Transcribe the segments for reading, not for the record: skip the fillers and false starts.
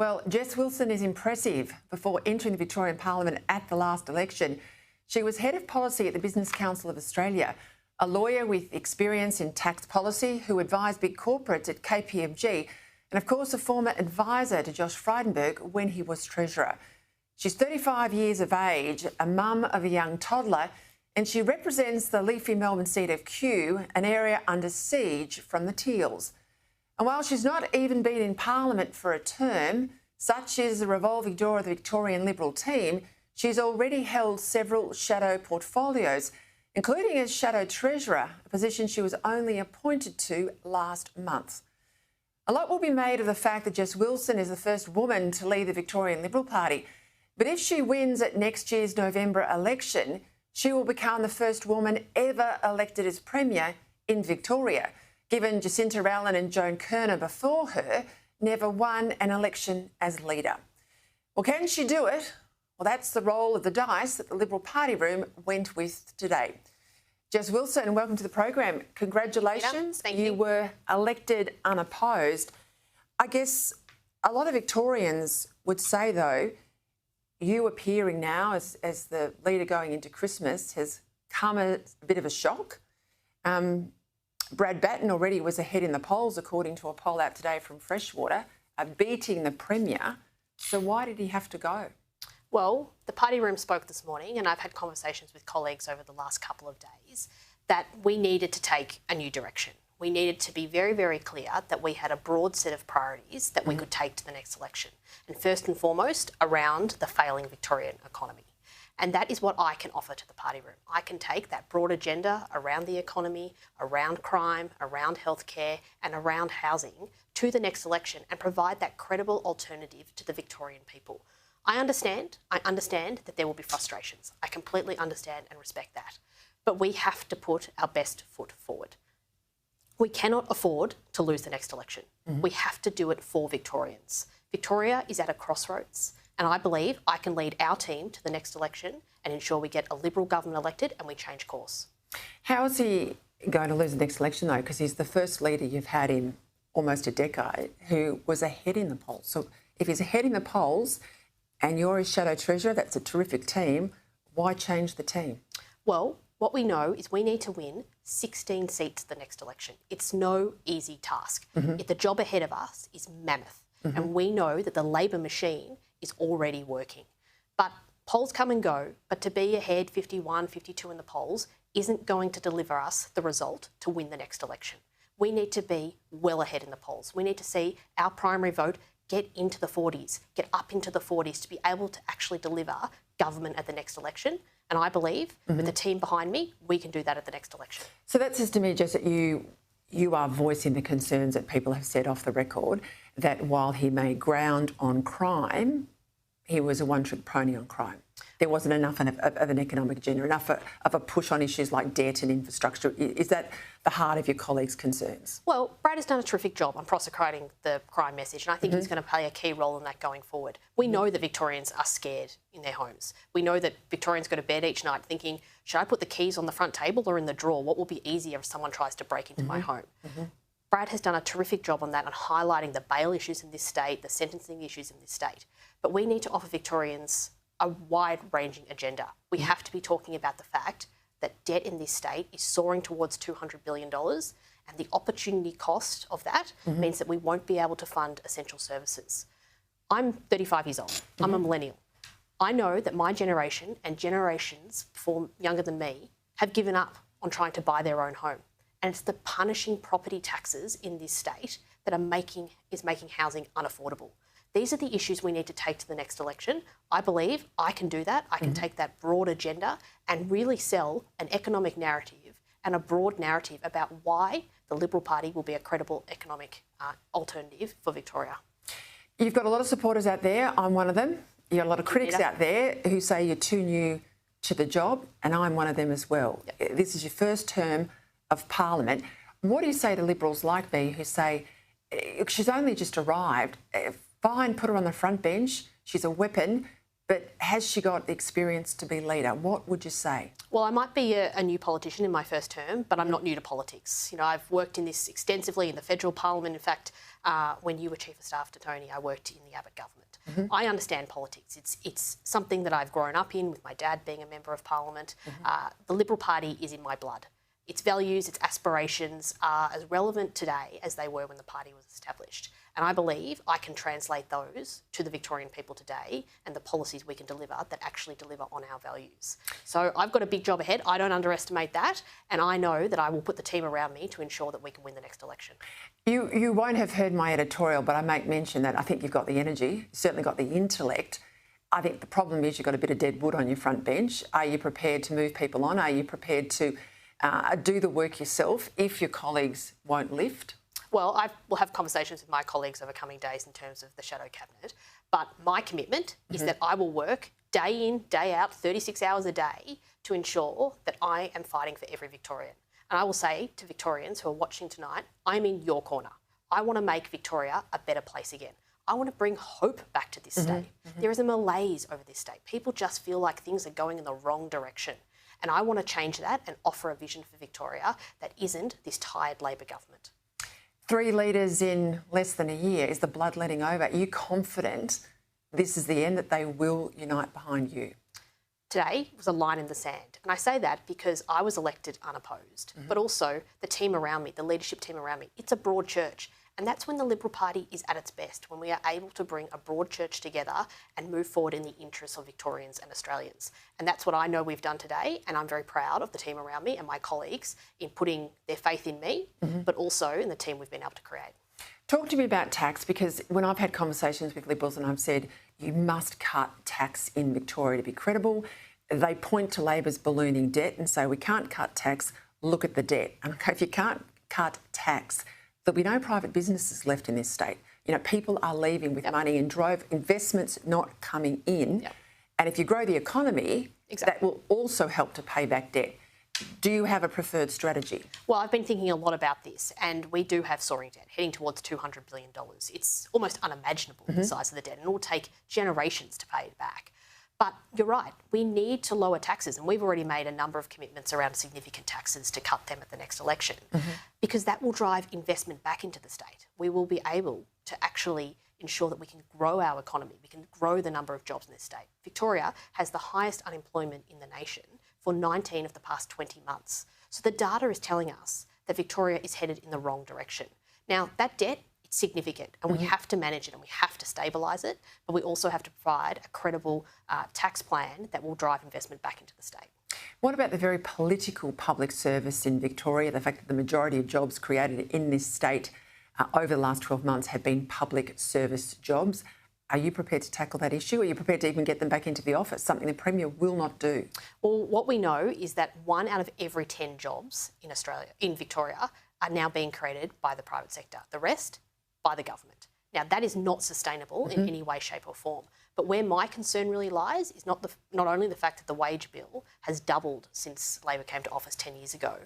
Well, Jess Wilson is impressive. Before entering the Victorian Parliament at the last election, she was head of policy at the Business Council of Australia, a lawyer with experience in tax policy who advised big corporates at KPMG, and of course a former advisor to Josh Frydenberg when he was Treasurer. She's 35 years of age, a mum of a young toddler, and she represents the leafy Melbourne seat of Kew, an area under siege from the Teals. And while she's not even been in Parliament for a term, such is the revolving door of the Victorian Liberal team, she's already held several shadow portfolios, including as Shadow Treasurer, a position she was only appointed to last month. A lot will be made of the fact that Jess Wilson is the first woman to lead the Victorian Liberal Party, but if she wins at next year's November election, she will become the first woman ever elected as Premier in Victoria, given Jacinta Allen and Joan Kirner before her never won an election as leader. Well, can she do it? Well, that's the roll of the dice that the Liberal Party room went with today. Jess Wilson, welcome to the program. Congratulations. Thank you. You were elected unopposed. I guess a lot of Victorians would say, though, you appearing now as the leader going into Christmas has come a bit of a shock. Brad Batten already was ahead in the polls, according to a poll out today from Freshwater, beating the Premier. So why did he have to go? Well, the party room spoke this morning, and I've had conversations with colleagues over the last couple of days, that we needed to take a new direction. We needed to be very, very clear that we had a broad set of priorities that we could take to the next election. And first and foremost, around the failing Victorian economy. And that is what I can offer to the party room. I can take that broad agenda around the economy, around crime, around healthcare and around housing to the next election and provide that credible alternative to the Victorian people. I understand that there will be frustrations. I completely understand and respect that. But we have to put our best foot forward. We cannot afford to lose the next election. We have to do it for Victorians. Victoria is at a crossroads. And I believe I can lead our team to the next election and ensure we get a Liberal government elected and we change course. How is he going to lose the next election, though? Because he's the first leader you've had in almost a decade who was ahead in the polls. So if he's ahead in the polls and you're his Shadow Treasurer, that's a terrific team. Why change the team? Well, what we know is we need to win 16 seats the next election. It's no easy task. The job ahead of us is mammoth. And we know that the Labor machine is already working. But polls come and go, but to be ahead 51, 52 in the polls isn't going to deliver us the result to win the next election. We need to be well ahead in the polls. We need to see our primary vote get into the 40s, get up into the 40s to be able to actually deliver government at the next election. And I believe with the team behind me, we can do that at the next election. So that says to me, Jess, that you are voicing the concerns that people have said off the record, that while he made ground on crime, he was a one-trick pony on crime. There wasn't enough of an economic agenda, enough of a push on issues like debt and infrastructure. Is that the heart of your colleagues' concerns? Well, Brad has done a terrific job on prosecuting the crime message, and I think he's going to play a key role in that going forward. We know that Victorians are scared in their homes. We know that Victorians go to bed each night thinking, should I put the keys on the front table or in the drawer? What will be easier if someone tries to break into my home? Brad has done a terrific job on that, on highlighting the bail issues in this state, the sentencing issues in this state. But we need to offer Victorians a wide-ranging agenda. We have to be talking about the fact that debt in this state is soaring towards $200 billion, and the opportunity cost of that means that we won't be able to fund essential services. I'm 35 years old. I'm a millennial. I know that my generation and generations before younger than me have given up on trying to buy their own home. And it's the punishing property taxes in this state that is making housing unaffordable. These are the issues we need to take to the next election. I believe I can do that. I can take that broad agenda and really sell an economic narrative and a broad narrative about why the Liberal Party will be a credible economic alternative for Victoria. You've got a lot of supporters out there. I'm one of them. You've got a lot of critics out there who say you're too new to the job, and I'm one of them as well. Yep. This is your first term of Parliament. What do you say to Liberals like me who say, she's only just arrived, fine, put her on the front bench, she's a weapon, but has she got the experience to be leader? What would you say? Well, I might be a new politician in my first term, but I'm not new to politics. You know, I've worked in this extensively in the federal parliament. In fact, when you were Chief of Staff to Tony, I worked in the Abbott government. I understand politics. It's something that I've grown up in with my dad being a member of parliament. The Liberal Party is in my blood. Its values, its aspirations are as relevant today as they were when the party was established. And I believe I can translate those to the Victorian people today and the policies we can deliver that actually deliver on our values. So I've got a big job ahead. I don't underestimate that. And I know that I will put the team around me to ensure that we can win the next election. You won't have heard my editorial, but I make mention that I think you've got the energy, certainly got the intellect. I think the problem is you've got a bit of dead wood on your front bench. Are you prepared to move people on? Are you prepared to do the work yourself if your colleagues won't lift? Well, I will have conversations with my colleagues over coming days in terms of the shadow cabinet. But my commitment is that I will work day in, day out, 36 hours a day to ensure that I am fighting for every Victorian. And I will say to Victorians who are watching tonight, I'm in your corner. I want to make Victoria a better place again. I want to bring hope back to this state. There is a malaise over this state. People just feel like things are going in the wrong direction. And I want to change that and offer a vision for Victoria that isn't this tired Labor government. 3 leaders in less than a year. Is the blood letting over? Are you confident this is the end, that they will unite behind you? Today was a line in the sand. And I say that because I was elected unopposed, but also the team around me, the leadership team around me. It's a broad church. And that's when the Liberal Party is at its best, when we are able to bring a broad church together and move forward in the interests of Victorians and Australians. And that's what I know we've done today. And I'm very proud of the team around me and my colleagues in putting their faith in me, but also in the team we've been able to create. Talk to me about tax, because when I've had conversations with Liberals and I've said you must cut tax in Victoria to be credible, they point to Labor's ballooning debt and say we can't cut tax, look at the debt. And if you can't cut tax, there'll be no private businesses left in this state. You know, people are leaving with money in drove, investments not coming in. And if you grow the economy, that will also help to pay back debt. Do you have a preferred strategy? Well, I've been thinking a lot about this, and we do have soaring debt, heading towards $200 billion. It's almost unimaginable, the size of the debt, and it will take generations to pay it back. But you're right, we need to lower taxes, and we've already made a number of commitments around significant taxes to cut them at the next election, because that will drive investment back into the state. We will be able to actually ensure that we can grow our economy, we can grow the number of jobs in this state. Victoria has the highest unemployment in the nation for 19 of the past 20 months. So the data is telling us that Victoria is headed in the wrong direction. Now, that debt, it's significant, and we have to manage it and we have to stabilise it, but we also have to provide a credible tax plan that will drive investment back into the state. What about the very political public service in Victoria, the fact that the majority of jobs created in this state over the last 12 months have been public service jobs? Are you prepared to tackle that issue? Are you prepared to even get them back into the office, something the Premier will not do? Well, what we know is that 1 out of every 10 jobs in Victoria, are now being created by the private sector. The rest, by the government. Now, that is not sustainable in any way, shape or form. But where my concern really lies is not only the fact that the wage bill has doubled since Labor came to office 10 years ago,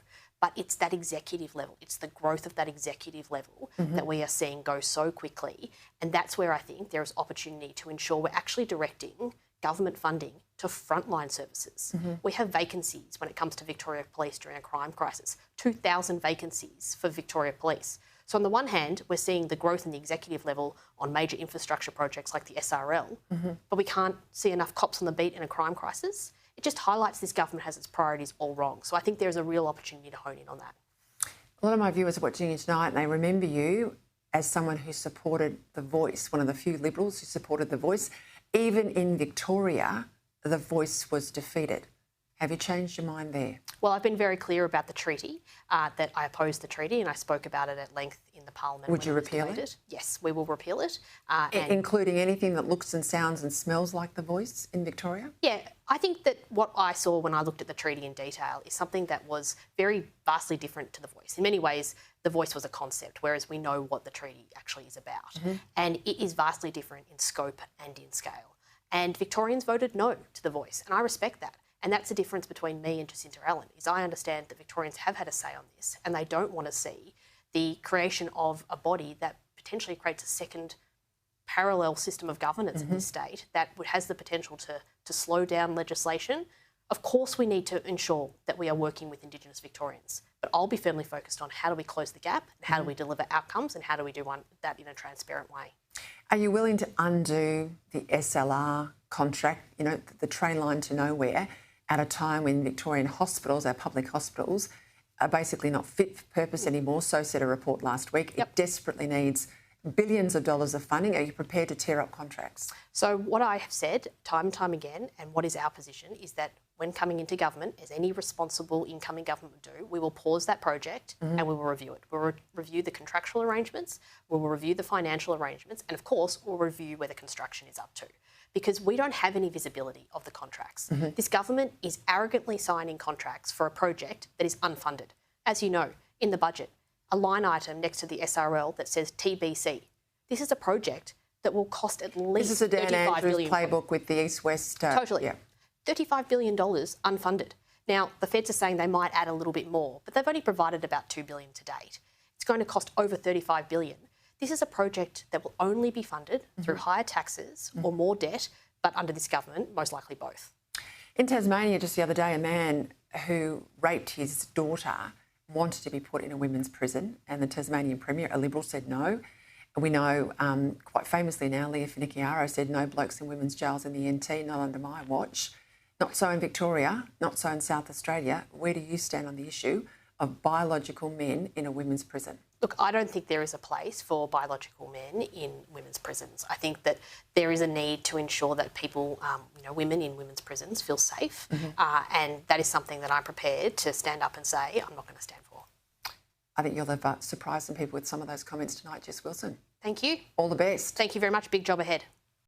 but it's that executive level. It's the growth of that executive level that we are seeing go so quickly. And that's where I think there is opportunity to ensure we're actually directing government funding to frontline services. We have vacancies when it comes to Victoria Police during a crime crisis, 2,000 vacancies for Victoria Police. So on the one hand, we're seeing the growth in the executive level on major infrastructure projects like the SRL, but we can't see enough cops on the beat in a crime crisis. It just highlights this government has its priorities all wrong. So I think there's a real opportunity to hone in on that. A lot of my viewers are watching you tonight and they remember you as someone who supported The Voice, one of the few Liberals who supported The Voice. Even in Victoria, The Voice was defeated. Have you changed your mind there? Well, I've been very clear about the treaty, that I oppose the treaty, and I spoke about it at length in the Parliament. Would you repeal it? Yes, we will repeal it. Including anything that looks and sounds and smells like The Voice in Victoria? Yeah, I think that what I saw when I looked at the treaty in detail is something that was very vastly different to The Voice. In many ways, The Voice was a concept, whereas we know what the treaty actually is about. And it is vastly different in scope and in scale. And Victorians voted no to The Voice, and I respect that. And that's the difference between me and Jacinta Allen, is I understand that Victorians have had a say on this and they don't want to see the creation of a body that potentially creates a second parallel system of governance in this state that has the potential to slow down legislation. Of course, we need to ensure that we are working with Indigenous Victorians, but I'll be firmly focused on how do we close the gap, and how do we deliver outcomes, and how do we do that in a transparent way. Are you willing to undo the SLR contract, you know, the train line to nowhere, at a time when Victorian hospitals, our public hospitals, are basically not fit for purpose anymore? So said a report last week. Yep. It desperately needs billions of dollars of funding. Are you prepared to tear up contracts? So what I have said time and time again, and what is our position, is that when coming into government, as any responsible incoming government would do, we will pause that project and we will review it. We'll review the contractual arrangements, we will review the financial arrangements, and of course, we'll review where the construction is up to. Because we don't have any visibility of the contracts. This government is arrogantly signing contracts for a project that is unfunded. As you know, in the budget, a line item next to the SRL that says TBC. This is a project that will cost at least This is a Dan $35 Andrews billion. playbook with the East-West... Totally. Yeah. $35 billion unfunded. Now, the feds are saying they might add a little bit more, but they've only provided about $2 billion to date. It's going to cost over $35 billion. This is a project that will only be funded through higher taxes or more debt, but under this government, most likely both. In Tasmania, just the other day, a man who raped his daughter wanted to be put in a women's prison, and the Tasmanian Premier, a Liberal, said no. And we know, quite famously now, Leah Finocchiaro said no blokes in women's jails in the NT, not under my watch. Not so in Victoria, not so in South Australia. Where do you stand on the issue of biological men in a women's prison? Look, I don't think there is a place for biological men in women's prisons. I think that there is a need to ensure that people, women in women's prisons feel safe, and that is something that I'm prepared to stand up and say I'm not going to stand for. I think you'll have surprised some people with some of those comments tonight, Jess Wilson. Thank you. All the best. Thank you very much. Big job ahead.